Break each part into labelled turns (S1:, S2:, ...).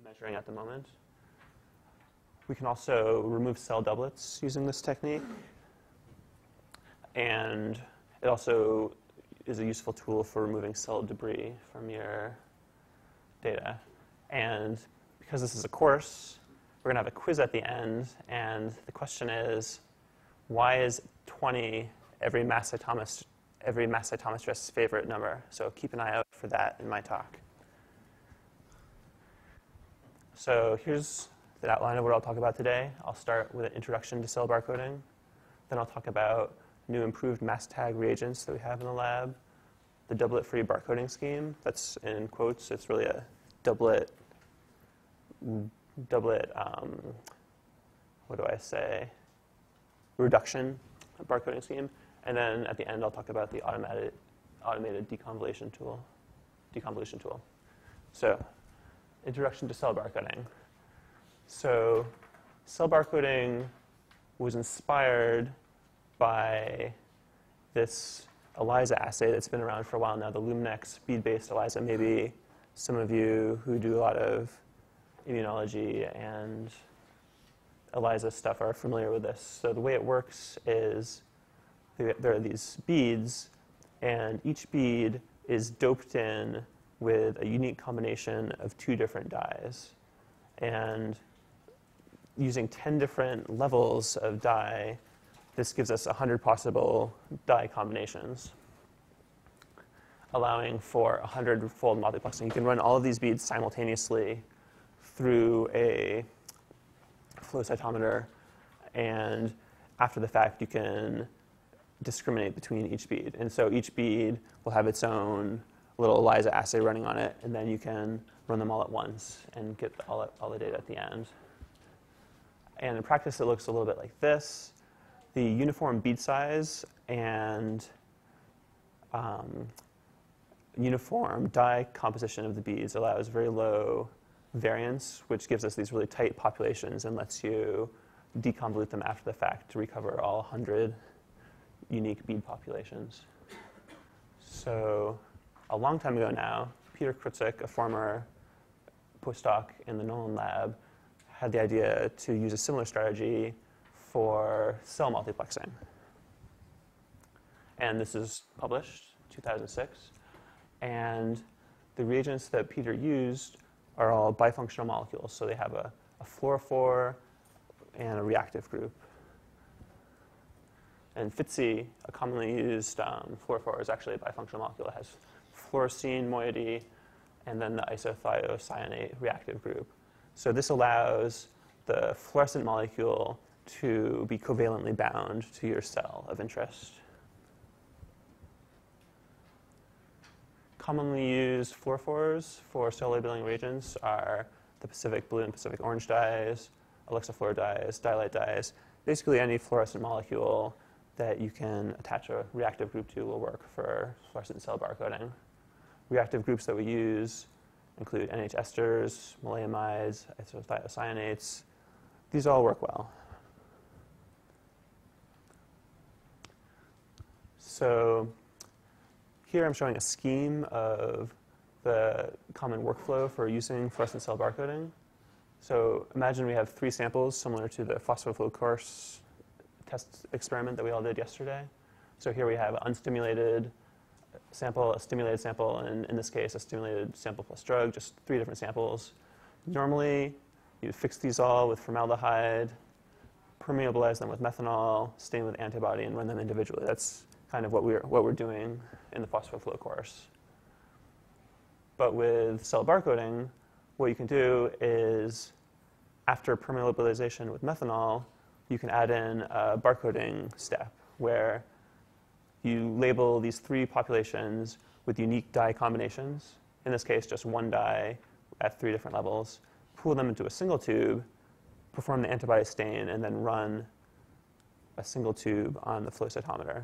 S1: measuring at the moment. We can also remove cell doublets using this technique. And it also is a useful tool for removing cell debris from your data. And because this is a course, we're going to have a quiz at the end. And the question is, why is 20 every mass cytometrist's favorite number? So keep an eye out for that in my talk. So here's the outline of what I'll talk about today. I'll start with an introduction to cell barcoding. Then I'll talk about new improved mass tag reagents that we have in the lab, the doublet-free barcoding scheme. That's in quotes. It's really a doublet, reduction barcoding scheme. And then at the end, I'll talk about the automated deconvolution tool. So, introduction to cell barcoding. So, cell barcoding was inspired by this ELISA assay that's been around for a while now, the Luminex bead-based ELISA. Maybe some of you who do a lot of immunology and ELISA stuff are familiar with this. So the way it works is there are these beads, and each bead is doped in with a unique combination of 2 different dyes. And using 10 different levels of dye, this gives us 100 possible dye combinations, allowing for 100-fold multiplexing. You can run all of these beads simultaneously through a flow cytometer, and after the fact, you can discriminate between each bead. And so each bead will have its own little ELISA assay running on it, and then you can run them all at once and get all the data at the end. And in practice, it looks a little bit like this. The uniform bead size and uniform dye composition of the beads allows very low variance, which gives us these really tight populations and lets you deconvolute them after the fact to recover all 100 unique bead populations. So a long time ago now, Peter Krutzik, a former postdoc in the Nolan lab, had the idea to use a similar strategy for cell multiplexing. And this is published, 2006. And the reagents that Peter used are all bifunctional molecules. So they have a fluorophore and a reactive group. And FITC, a commonly used fluorophore, is actually a bifunctional molecule. It has fluorescein moiety and then the isothiocyanate reactive group. So this allows the fluorescent molecule to be covalently bound to your cell of interest. Commonly used fluorophores for cell labeling reagents are the Pacific blue and Pacific orange dyes, elixifluor dyes, dialite dyes. Basically any fluorescent molecule that you can attach a reactive group to will work for fluorescent cell barcoding. Reactive groups that we use include NH esters, maleimides, isothiocyanates. These all work well. So here I'm showing a scheme of the common workflow for using fluorescent cell barcoding. So imagine we have 3 samples similar to the phosphofluid course test experiment that we all did yesterday. So here we have an unstimulated sample, a stimulated sample, and in this case, a stimulated sample plus drug, just 3 different samples. Normally, you fix these all with formaldehyde, permeabilize them with methanol, stain with antibody, and run them individually. That's kind of what we're doing in the phosphofluid course. But with cell barcoding, what you can do is, after permeabilization with methanol, you can add in a barcoding step where you label these 3 populations with unique dye combinations. In this case, just 1 dye at 3 different levels. Pool them into a single tube, perform the antibody stain, and then run a single tube on the flow cytometer.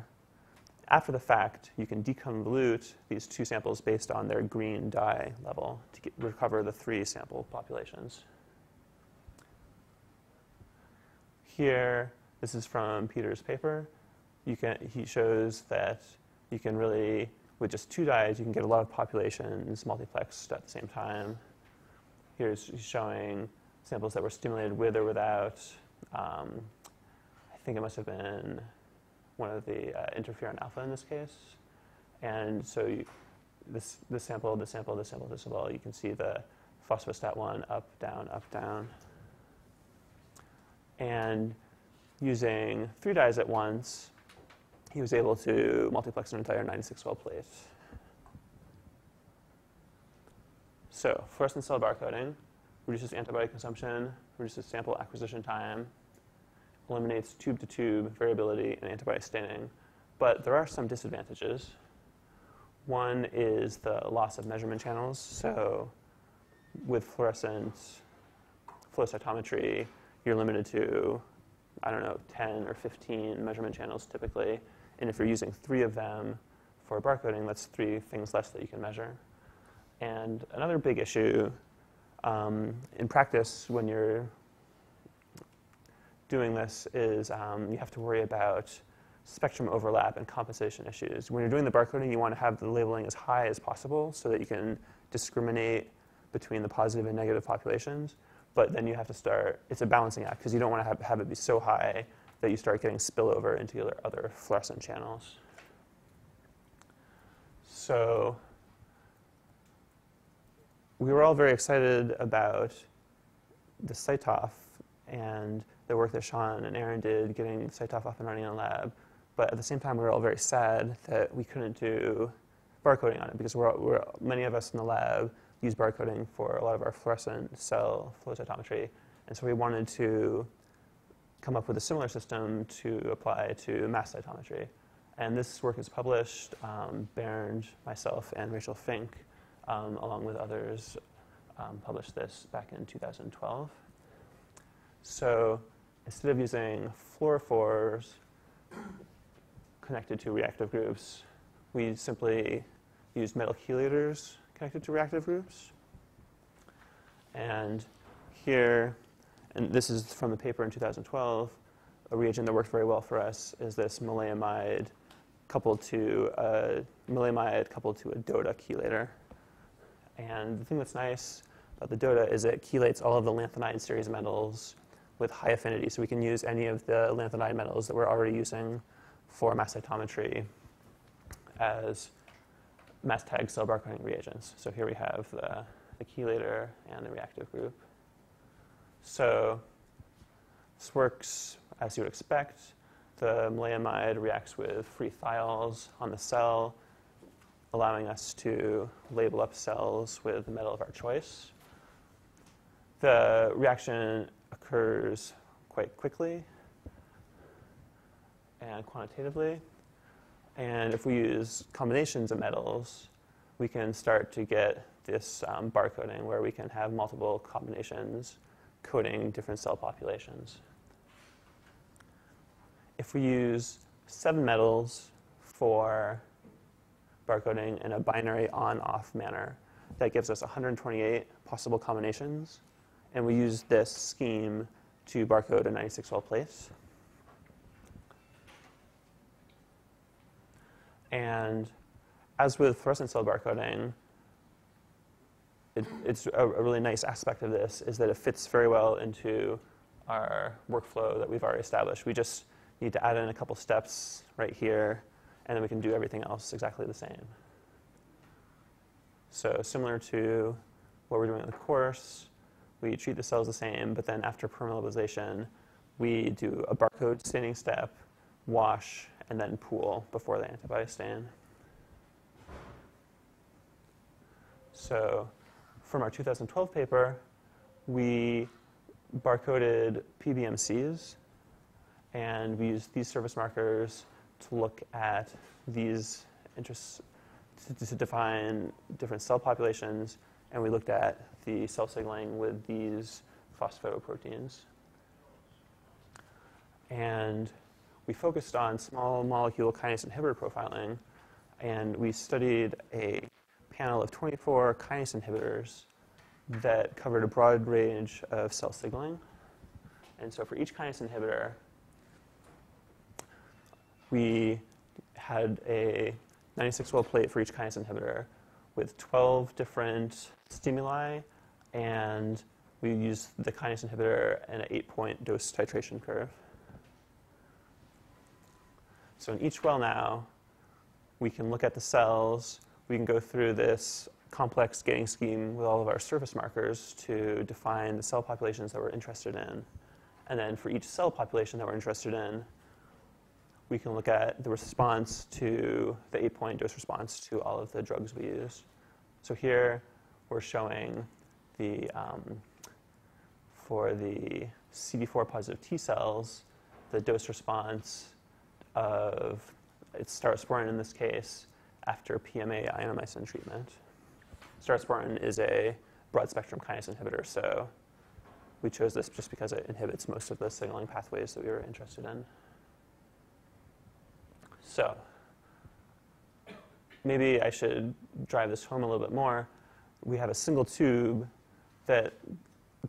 S1: After the fact, you can deconvolute these 2 samples based on their green dye level to recover the 3 sample populations. Here, this is from Peter's paper. He shows that you can really, with just 2 dyes, you can get a lot of populations multiplexed at the same time. Here's showing samples that were stimulated with or without, I think it must have been one of the interferon alpha in this case. And so this sample, this sample, this sample, this sample, you can see the phosphostat 1 up, down, up, down. And using 3 dyes at once, he was able to multiplex an entire 96-well plate. So fluorescent cell barcoding reduces antibody consumption, reduces sample acquisition time, eliminates tube-to-tube variability and antibody staining. But there are some disadvantages. One is the loss of measurement channels. So with fluorescent flow cytometry, you're limited to, I don't know, 10 or 15 measurement channels typically. And if you're using 3 of them for barcoding, that's 3 things less that you can measure. And another big issue in practice when you're doing this is you have to worry about spectrum overlap and compensation issues. When you're doing the barcoding, you want to have the labeling as high as possible so that you can discriminate between the positive and negative populations. But then you have to start, it's a balancing act because you don't want to have it be so high that you start getting spillover into other fluorescent channels. So we were all very excited about the CyTOF and the work that Sean and Aaron did getting CyTOF up and running in the lab. But at the same time, we were all very sad that we couldn't do barcoding on it because many of us in the lab use barcoding for a lot of our fluorescent cell flow cytometry. And so we wanted to come up with a similar system to apply to mass cytometry. And this work is published. Bernd, myself, and Rachel Fink, along with others, published this back in 2012. So instead of using fluorophores connected to reactive groups, we simply used metal chelators connected to reactive groups. And here, and this is from the paper in 2012, a reagent that worked very well for us is this maleimide coupled to a DOTA chelator. And the thing that's nice about the DOTA is it chelates all of the lanthanide series metals with high affinity, so we can use any of the lanthanide metals that we're already using for mass cytometry as mass tag cell barcoding reagents. So here we have the chelator and the reactive group. So this works as you would expect. The maleimide reacts with free thiols on the cell, allowing us to label up cells with the metal of our choice. The reaction occurs quite quickly and quantitatively. And if we use combinations of metals, we can start to get this barcoding where we can have multiple combinations coding different cell populations. If we use 7 metals for barcoding in a binary on-off manner, that gives us 128 possible combinations. And we use this scheme to barcode a 96-well plate. And as with fluorescent cell barcoding, it's a really nice aspect of this is that it fits very well into our workflow that we've already established. We just need to add in a couple steps right here, and then we can do everything else exactly the same. So similar to what we're doing in the course, we treat the cells the same, but then after permeabilization, we do a barcode staining step, wash, and then pool before the antibody stain. So from our 2012 paper, we barcoded PBMCs, and we used these surface markers to look at these to define different cell populations, and we looked at the cell signaling with these phosphoproteins. And we focused on small molecule kinase inhibitor profiling, and we studied a panel of 24 kinase inhibitors that covered a broad range of cell signaling. And so for each kinase inhibitor, we had a 96-well plate for each kinase inhibitor with 12 different stimuli and we use the kinase inhibitor and an 8-point dose titration curve. So in each well now, we can look at the cells, we can go through this complex gating scheme with all of our surface markers to define the cell populations that we're interested in. And then for each cell population that we're interested in, we can look at the response to the 8-point dose response to all of the drugs we use. So here we're showing the, for the CD4 positive T cells, the dose response of, it's staurosporin in this case, after PMA ionomycin treatment. Staurosporin is a broad spectrum kinase inhibitor, so we chose this just because it inhibits most of the signaling pathways that we were interested in. So maybe I should drive this home a little bit more. We have a single tube that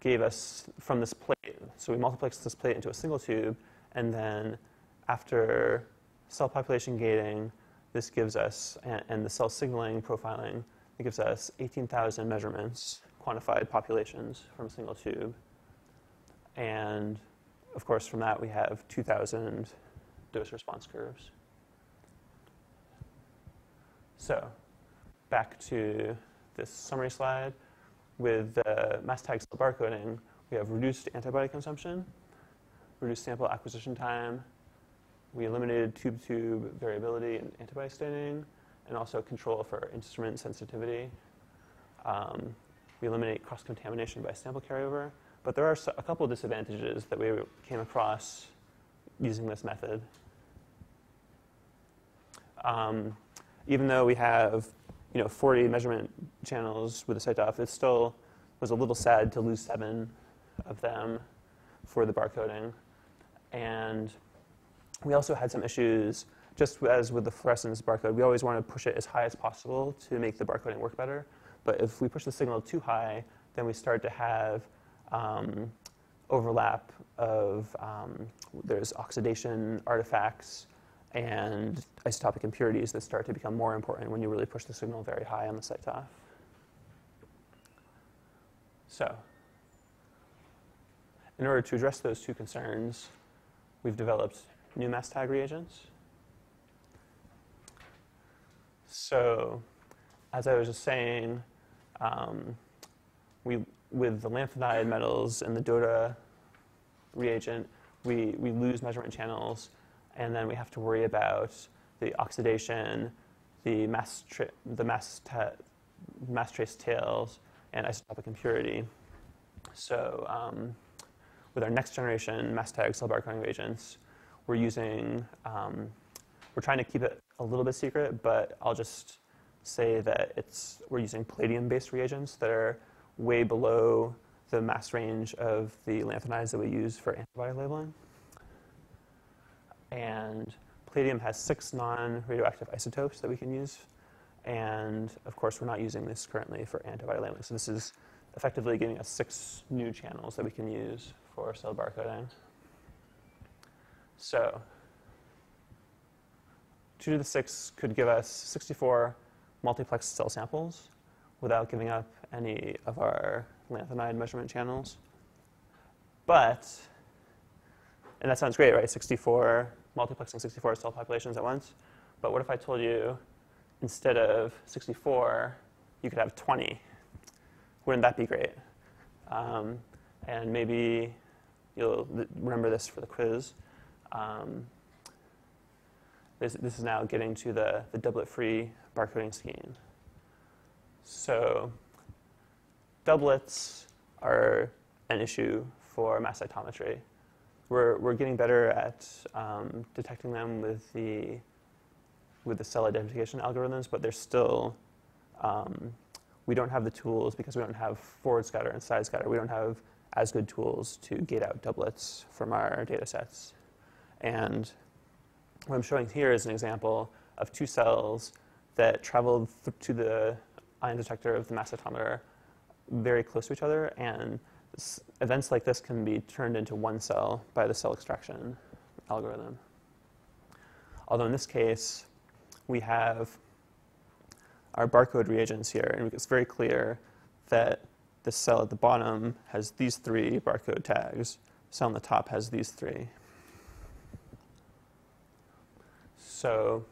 S1: gave us from this plate. So we multiplexed this plate into a single tube, and then after cell population gating, this gives us, and the cell signaling profiling, it gives us 18,000 measurements, quantified populations from a single tube. And of course, from that, we have 2,000 dose response curves. So back to this summary slide. With the mass tag cell barcoding, we have reduced antibody consumption, reduced sample acquisition time. We eliminated tube-to-tube variability in antibody staining, and also control for instrument sensitivity. We eliminate cross-contamination by sample carryover. But there are a couple of disadvantages that we came across using this method. Even though we have 40 measurement channels with the CyTOF, it still was a little sad to lose 7 of them for the barcoding. And we also had some issues, just as with the fluorescence barcode, we always want to push it as high as possible to make the barcoding work better. But if we push the signal too high, then we start to have overlap of, there's oxidation artifacts and isotopic impurities that start to become more important when you really push the signal very high on the CyTOF. So, in order to address those two concerns, we've developed new mass tag reagents. So, as I was just saying, with the lanthanide metals and the DOTA reagent, we lose measurement channels, and then we have to worry about the oxidation, the mass trace tails, and isotopic impurity. So with our next generation mass tag cell barcoding reagents, we're trying to keep it a little bit secret, but I'll just say that we're using palladium-based reagents that are way below the mass range of the lanthanides that we use for antibody labeling. And palladium has 6 non-radioactive isotopes that we can use. And of course, we're not using this currently for antibody labeling. So this is effectively giving us 6 new channels that we can use for cell barcoding. So 2 to the 6 could give us 64 multiplexed cell samples without giving up any of our lanthanide measurement channels. But, and that sounds great, right? 64, multiplexing 64 cell populations at once. But what if I told you instead of 64, you could have 20? Wouldn't that be great? And maybe you'll remember this for the quiz. This is now getting to the doublet-free barcoding scheme. So doublets are an issue for mass cytometry. We're getting better at detecting them with the cell identification algorithms, but there's still, we don't have the tools because we don't have forward scatter and side scatter. We don't have as good tools to gate out doublets from our data sets. And what I'm showing here is an example of 2 cells that traveled to the ion detector of the mass cytometer very close to each other, and events like this can be turned into 1 cell by the cell extraction algorithm. Although in this case, we have our barcode reagents here, and it's very clear that the cell at the bottom has these 3 barcode tags. Cell on the top has these 3. So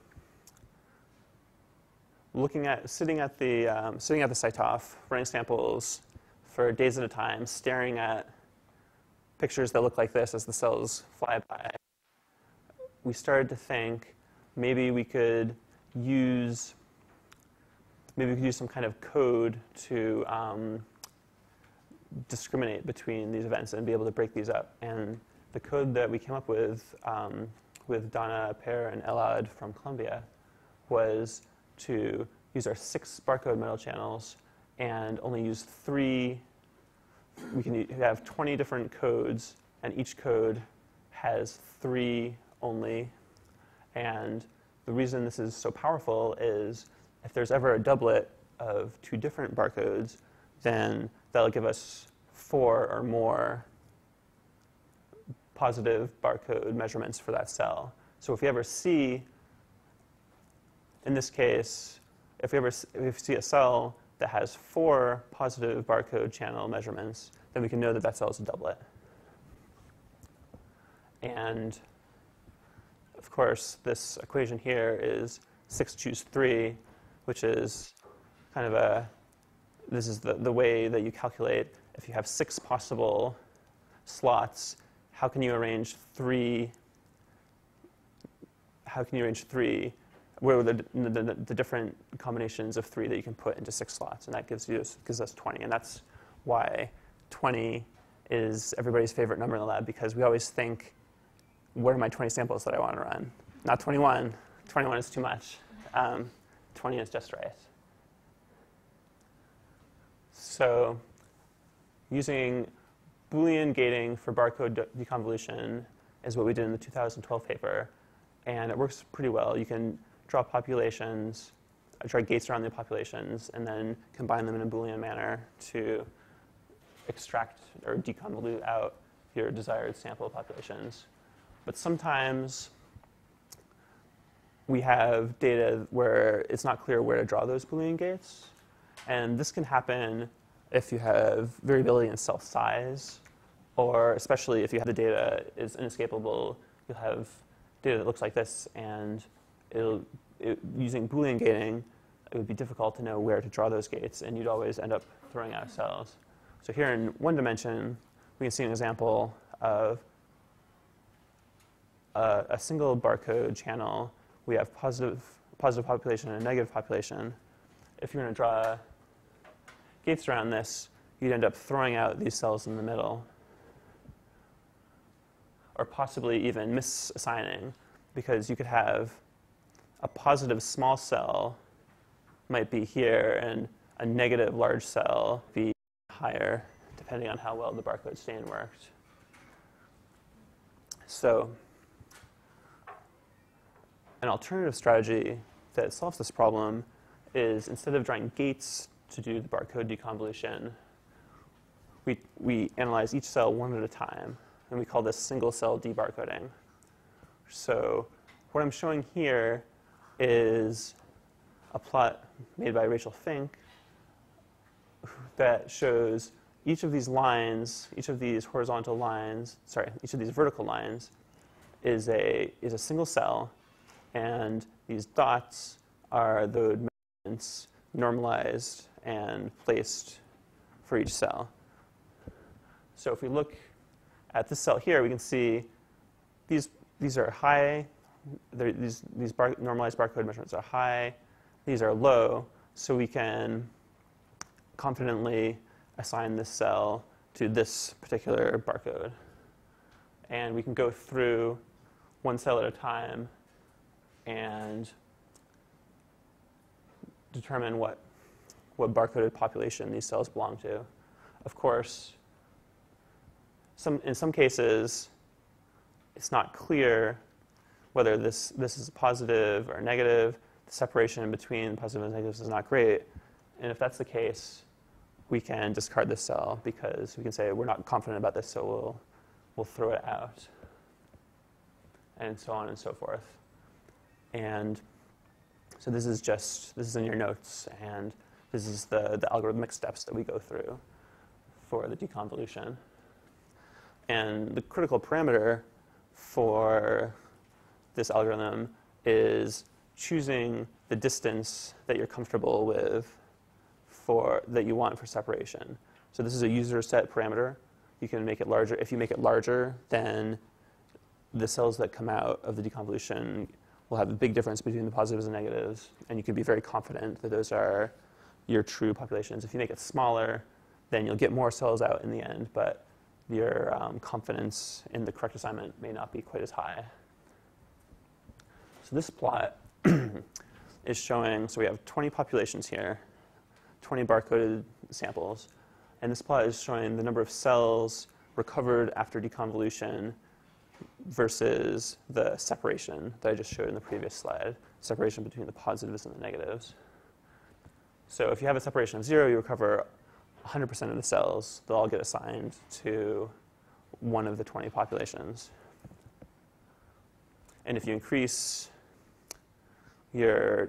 S1: sitting at the cytoff, running samples for days at a time, staring at pictures that look like this as the cells fly by, we started to think maybe we could use some kind of code to discriminate between these events and be able to break these up. And the code that we came up with Donna Per and Elad from Columbia was to use our 6 barcode metal channels and only use 3. We can have 20 different codes, and each code has 3 only. And the reason this is so powerful is if there's ever a doublet of 2 different barcodes, then that'll give us 4 or more positive barcode measurements for that cell. So if we ever see, in this case, if we see a cell that has 4 positive barcode channel measurements, then we can know that that cell is a doublet. And of course, this equation here is 6 choose 3, which is kind of this is the way that you calculate if you have 6 possible slots, how can you arrange 3? Where are the different combinations of 3 that you can put into 6 slots? And that gives us 20. And that's why 20 is everybody's favorite number in the lab, because we always think, what are my 20 samples that I want to run? Not 21. 21 is too much. 20 is just right. So using Boolean gating for barcode deconvolution is what we did in the 2012 paper. And it works pretty well. You can draw populations, draw gates around the populations, and then combine them in a Boolean manner to extract or deconvolute out your desired sample populations. But sometimes we have data where it's not clear where to draw those Boolean gates. And this can happen if you have variability in cell size, or especially if you have the data is inescapable, you'll have data that looks like this, and using Boolean gating, it would be difficult to know where to draw those gates, and you'd always end up throwing out cells. So here in one dimension, we can see an example of a single barcode channel. We have positive population and a negative population. If you're going to draw gates around this, you'd end up throwing out these cells in the middle, or possibly even misassigning, because you could have a positive small cell might be here, and a negative large cell be higher, depending on how well the barcode stain worked. So an alternative strategy that solves this problem is, instead of drawing gates to do the barcode deconvolution, we analyze each cell one at a time, and we call this single cell debarcoding. So what I'm showing here is a plot made by Rachel Fink that shows each of these lines, each of these horizontal lines, each of these vertical lines is a single cell, and these dots are the measurements normalized and placed for each cell. So if we look at this cell here, we can see these are high. These normalized barcode measurements are high. These are low. So we can confidently assign this cell to this particular barcode. And we can go through one cell at a time and determine what barcoded population these cells belong to. Of course, in some cases, it's not clear whether this is positive or negative. The separation between positive and negatives is not great. And if that's the case, we can discard this cell, because we can say we're not confident about this, so we'll throw it out, and so on and so forth. And so this is in your notes, and this is the algorithmic steps that we go through. for the deconvolution. And the critical parameter for this algorithm is choosing the distance that you're comfortable with that you want for separation. So this is a user set parameter. You can make it larger. If you make it larger, then the cells that come out of the deconvolution will have a big difference between the positives and negatives, and you can be very confident that those are your true populations. If you make it smaller, then you'll get more cells out in the end, but your confidence in the correct assignment may not be quite as high. So this plot is showing, so we have 20 populations here, 20 barcoded samples, and this plot is showing the number of cells recovered after deconvolution versus the separation that I just showed in the previous slide, separation between the positives and the negatives. So if you have a separation of 0, you recover 100% of the cells. They'll all get assigned to one of the 20 populations. And if you increase your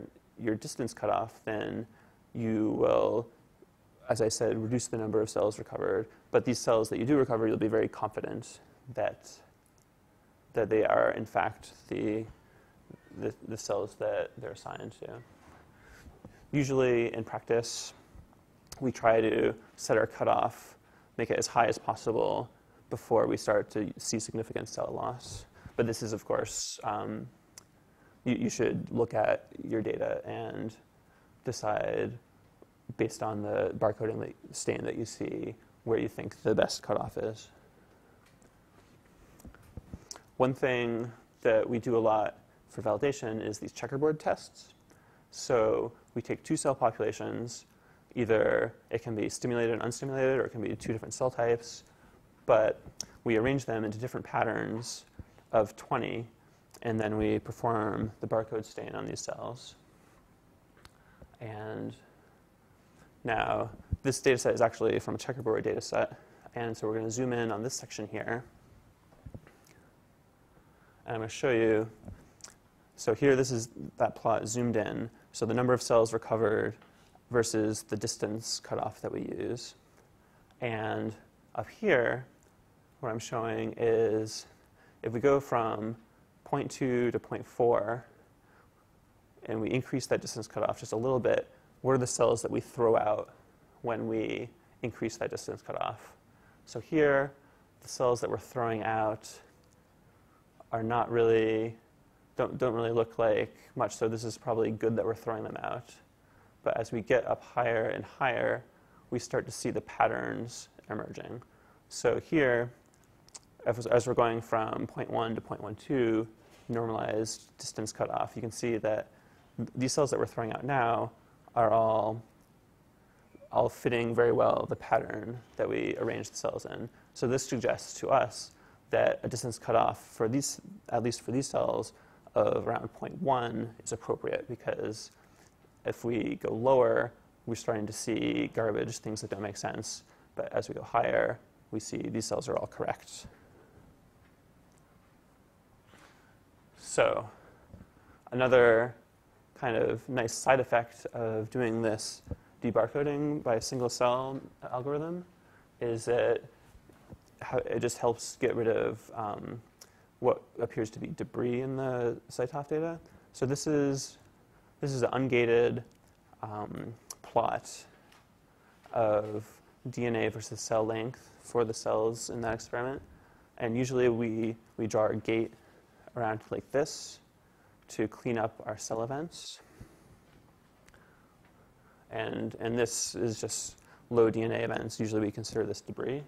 S1: distance cutoff, then you will, as I said, reduce the number of cells recovered. But these cells that you do recover, you'll be very confident that they are, in fact, the cells that they're assigned to. Usually, in practice, we try to set our cutoff, make it as high as possible before we start to see significant cell loss. But this is, of course, you should look at your data and decide, based on the barcoding stain that you see, where you think the best cutoff is. One thing that we do a lot for validation is these checkerboard tests. So we take two cell populations. Either it can be stimulated and unstimulated, or it can be two different cell types. But we arrange them into different patterns of 20, and then we perform the barcode stain on these cells. And now, this data set is actually from a checkerboard data set. And so we're going to zoom in on this section here. And I'm going to show you. So here, this is that plot zoomed in. So the number of cells recovered versus the distance cutoff that we use. And up here, what I'm showing is if we go from 0.2 to 0.4, and we increase that distance cutoff just a little bit, what are the cells that we throw out when we increase that distance cutoff? So here, the cells that we're throwing out are not really, don't really look like much, so this is probably good that we're throwing them out. But as we get up higher and higher, we start to see the patterns emerging. So here, as we're going from 0.1 to 0.12, normalized distance cutoff, you can see that these cells that we're throwing out now are all fitting very well the pattern that we arranged the cells in. So this suggests to us that a distance cutoff for these, at least for these cells, of around 0.1 is appropriate, because if we go lower, we're starting to see garbage, things that don't make sense. But as we go higher, we see these cells are all correct. So another kind of nice side effect of doing this debarcoding by a single cell algorithm is that it just helps get rid of what appears to be debris in the CyTOF data. So this is an ungated plot of DNA versus cell length for the cells in that experiment. And usually we draw our gate around like this to clean up our cell events. And this is just low DNA events. Usually we consider this debris.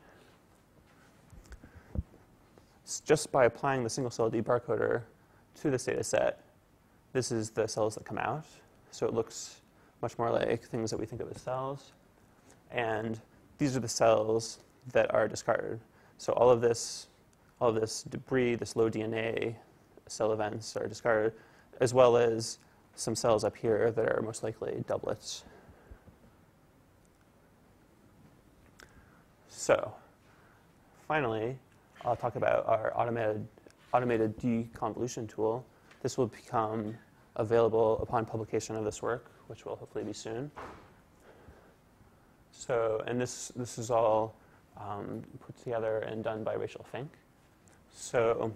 S1: Just by applying the single cell debarcoder to this data set, this is the cells that come out. So it looks much more like things that we think of as cells. And these are the cells that are discarded. So all of this debris, this low DNA cell events are discarded, as well as some cells up here that are most likely doublets. So finally, I'll talk about our automated deconvolution tool. This will become available upon publication of this work, which will hopefully be soon. So, and this is all put together and done by Rachel Fink. So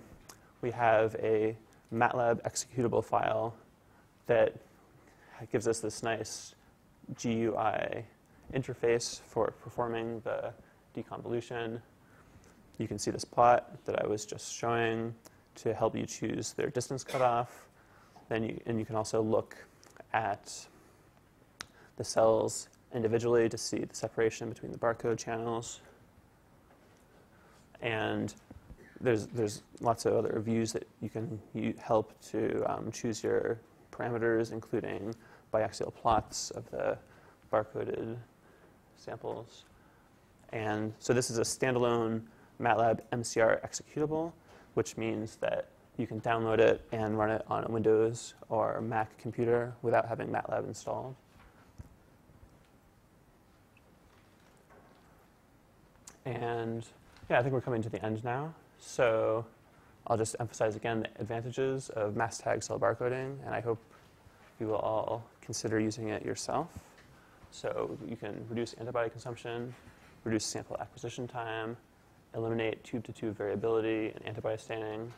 S1: we have a MATLAB executable file that gives us this nice GUI interface for performing the deconvolution. You can see this plot that I was just showing to help you choose their distance cutoff. And you can also look at the cells individually to see the separation between the barcode channels. And there's lots of other views that you can help to choose your parameters, including biaxial plots of the barcoded samples. And so this is a standalone MATLAB MCR executable, which means that you can download it and run it on a Windows or Mac computer without having MATLAB installed. And yeah, I think we're coming to the end now. So I'll just emphasize again the advantages of mass tag cell barcoding, and I hope you will all consider using it yourself. So you can reduce antibody consumption, reduce sample acquisition time, eliminate tube-to-tube variability and antibody staining,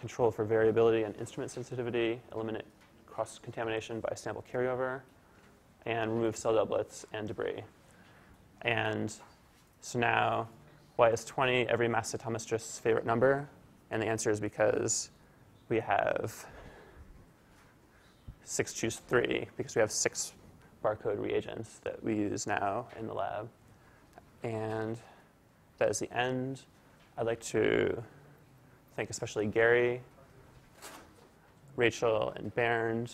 S1: control for variability and instrument sensitivity, eliminate cross-contamination by sample carryover, and remove cell doublets and debris. And so now, why is 20 every mass cytometrist's favorite number? And the answer is because we have 6 choose 3, because we have 6 barcode reagents that we use now in the lab. And that is the end. I'd like to thank especially Gary, Rachel, and Bernd.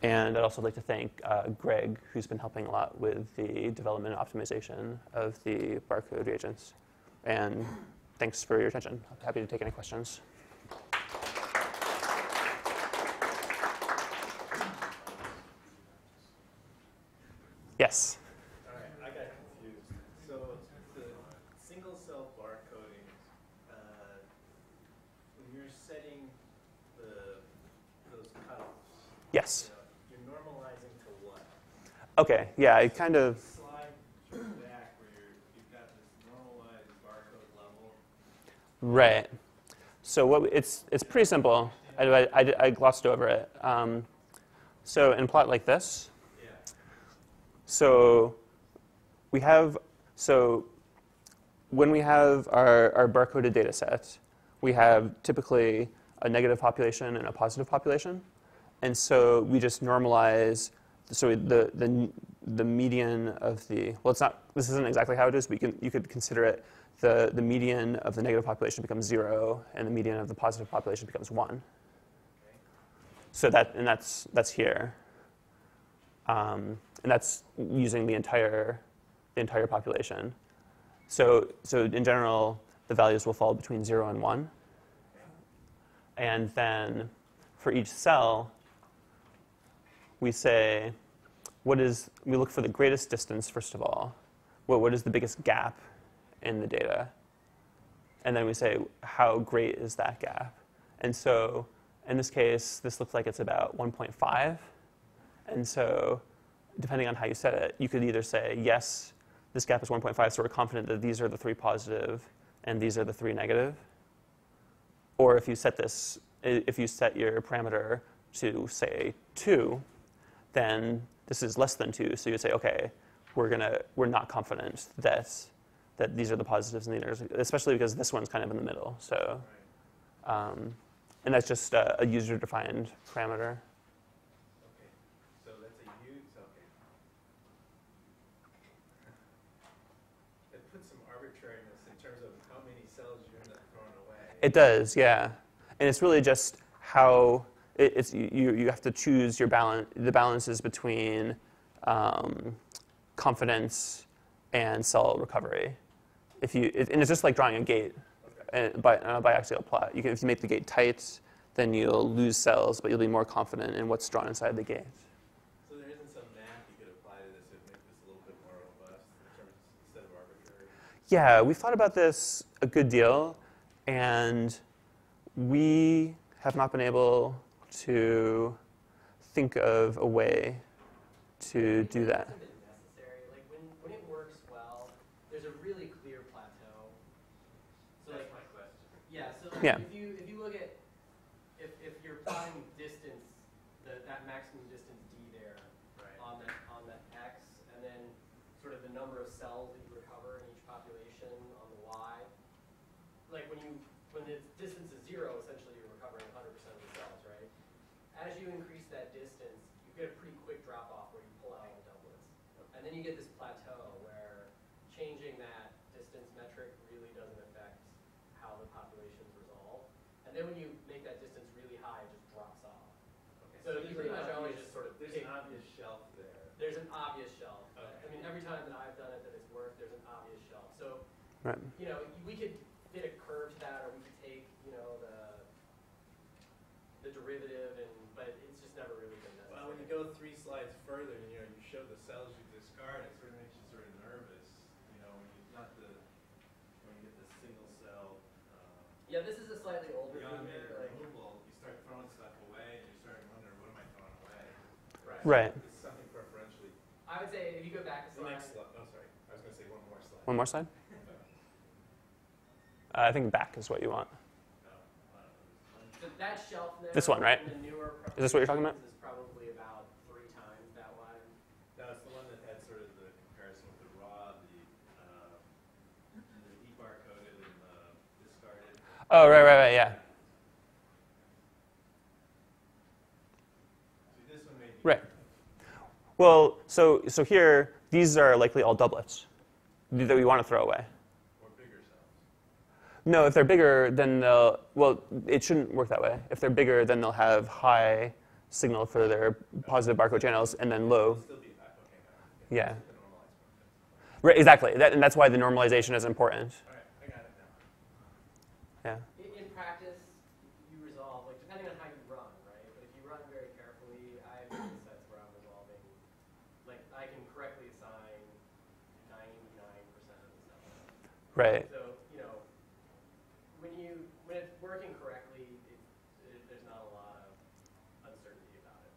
S1: And I'd also like to thank Greg, who's been helping a lot with the development and optimization of the barcode reagents. And thanks for your attention. I'm happy to take any questions. Yes?
S2: All right, I got confused. So the single cell barcoding, when you're setting those cutoffs,
S1: Yes.
S2: you're normalizing to what?
S1: Okay, yeah, I kind of...
S2: Slide back where you've got this normalized barcode level.
S1: Right. So what it's pretty simple. I glossed over it. So in a plot like this,
S2: Yeah.
S1: so when we have our barcoded data set, we have typically a negative population and a positive population. And so we just normalize, so the median of the, well, it's not, this isn't exactly how it is, but you could consider it the median of the negative population becomes 0, and the median of the positive population becomes 1.
S2: Okay.
S1: So that's here. And that's using the entire population. So in general, the values will fall between 0 and 1. And then for each cell, we say, we look for the greatest distance, first of all. What is the biggest gap in the data? And then we say, how great is that gap? And so in this case, this looks like it's about 1.5. And so depending on how you set it, you could either say, yes, this gap is 1.5, so we're confident that these are the 3 positive and these are the 3 negative. Or if you set your parameter to, say, 2, then this is less than 2. So you would say, okay, we're not confident that these are the positives and the negatives, especially because this one's kind of in the middle. So, and that's just a user-defined parameter.
S2: Okay. So that's a use. Okay. It puts some arbitrariness in terms of how many cells you end up throwing away.
S1: It does, yeah. And it's really just how you have to choose your balance. The balances between confidence and cell recovery. And it's just like drawing a gate.
S2: Okay.
S1: By a biaxial plot. If you make the gate tight, then you'll lose cells, but you'll be more confident in what's drawn inside the gate.
S2: So there isn't some math you could apply to this that make this a little bit more robust in terms instead of arbitrary?
S1: Yeah, we've thought about this a good deal, and we have not been able to think of a way to do that.
S3: It's a bit necessary. Like when it works well, there's a really clear
S1: Yeah.
S3: If you look at if you're plotting distance, that maximum distance d there on that x, and then sort of the number of cells that you recover in each population on the y. Like when the distance is 0, essentially you're recovering 100% of the cells, right? As you increase that distance, you get a pretty quick drop off where you pull out all the doublets, and then you get this plateau where changing that distance metric really doesn't affect how the populations resolve. And then when you make that distance really high, it just drops off.
S2: Okay.
S3: So you pretty much always just sort of
S2: there's an obvious shelf there.
S3: There's an obvious shelf.
S2: Okay.
S3: I mean, every time that I've done it that it's worked, there's an obvious shelf. So,
S1: Right.
S3: you know, we could fit a curve to that, or we could take, you know, the derivative, but it's just never really been necessary.
S2: Well, when you go 3 slides further, and you show the cells you discard, it sort of makes you sort of nervous. You know, when you get the single cell.
S3: Yeah, this is a slightly older
S2: Beyond
S3: figure.
S2: the
S3: Like,
S2: removal, you start throwing stuff away, and you start wondering, what am I throwing away?
S1: Right.
S2: It's something preferentially.
S3: I would say if you go back a
S2: The
S3: slide.
S2: next slide. Oh, sorry. I was going to say one more slide.
S1: One more slide? I think back is what you want.
S3: So that shelf there.
S1: This one, right?
S3: in the newer
S1: Is this what you're talking about?
S3: Is probably about 3 times that wide.
S2: No, it's the one that had sort of the comparison with the raw, the debarcoded and the discarded.
S1: Oh, right, yeah.
S2: See, this one may be
S1: Right. Well, so here, these are likely all doublets that we want to throw away.
S2: or bigger cells.
S1: No, if they're bigger, then well, it shouldn't work that way. If they're bigger, then they'll have high signal for their positive barcode channels and then low.
S2: It'll still be back. Okay,
S1: Yeah.
S2: the normalized one.
S1: Right, exactly. And that's why the normalization is important.
S2: All right, I got it now.
S1: Yeah.
S3: In practice, you resolve, like, depending on how you run, right? But if you run very carefully, I have sets where I'm resolving, like, I can correctly assign 99% of the cells.
S1: Right.
S3: So, you know, when it's working correctly, there's not a lot of uncertainty about it.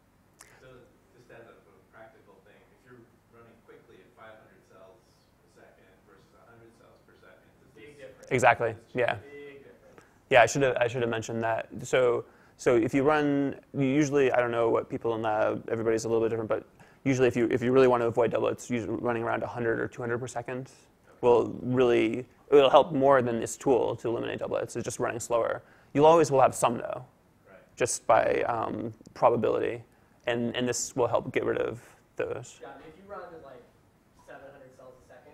S2: So just as a practical thing, if you're running quickly at 500 cells per second versus 100 cells per second,
S3: Big difference.
S1: Exactly. Yeah.
S3: Big difference.
S1: Yeah, I should have mentioned that. So if you run, usually, I don't know what people in lab, everybody's a little bit different, but usually if you really want to avoid doublets, usually running around 100 or 200 per second it'll help more than this tool to eliminate doublets. It's just running slower. You always will have some though,
S2: right.
S1: just by probability, and this will help get rid of those.
S3: Yeah, if you run at like 700 cells a second,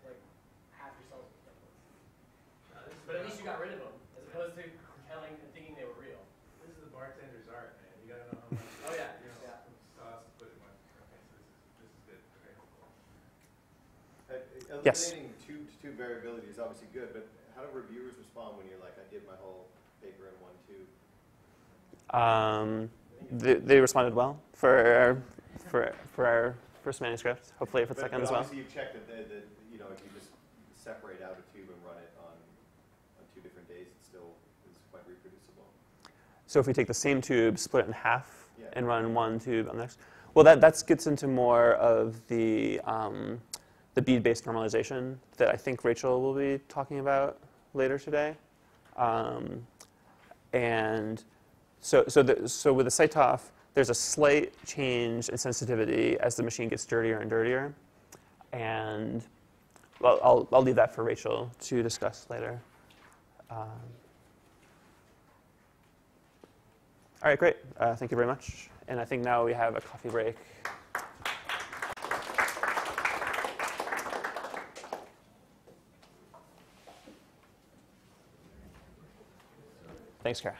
S3: like half your cells are doublets. But at least you got rid of them, as opposed to telling and thinking they were real.
S2: This is the bartender's art, man. You gotta know how much.
S3: Oh yeah.
S2: Sauce to put in one. Okay, so this is good. Okay.
S1: Yes.
S4: Eliminating tube variability is obviously good, but how do reviewers respond when you're like, I did my whole paper in 1 tube?
S1: They responded well for our first manuscript. Hopefully for the second as well.
S4: Obviously, you've checked that if you just separate out a tube and run it on 2 different days, it still is quite reproducible.
S1: So if we take the same tube, split it in half,
S4: Yeah.
S1: and run one tube on the next, well, that gets into more of the bead-based normalization that I think Rachel will be talking about later today. And so with the CyTOF, there's a slight change in sensitivity as the machine gets dirtier and dirtier. And well, I'll leave that for Rachel to discuss later. All right, great. Thank you very much. And I think now we have a coffee break. Thanks, Kara.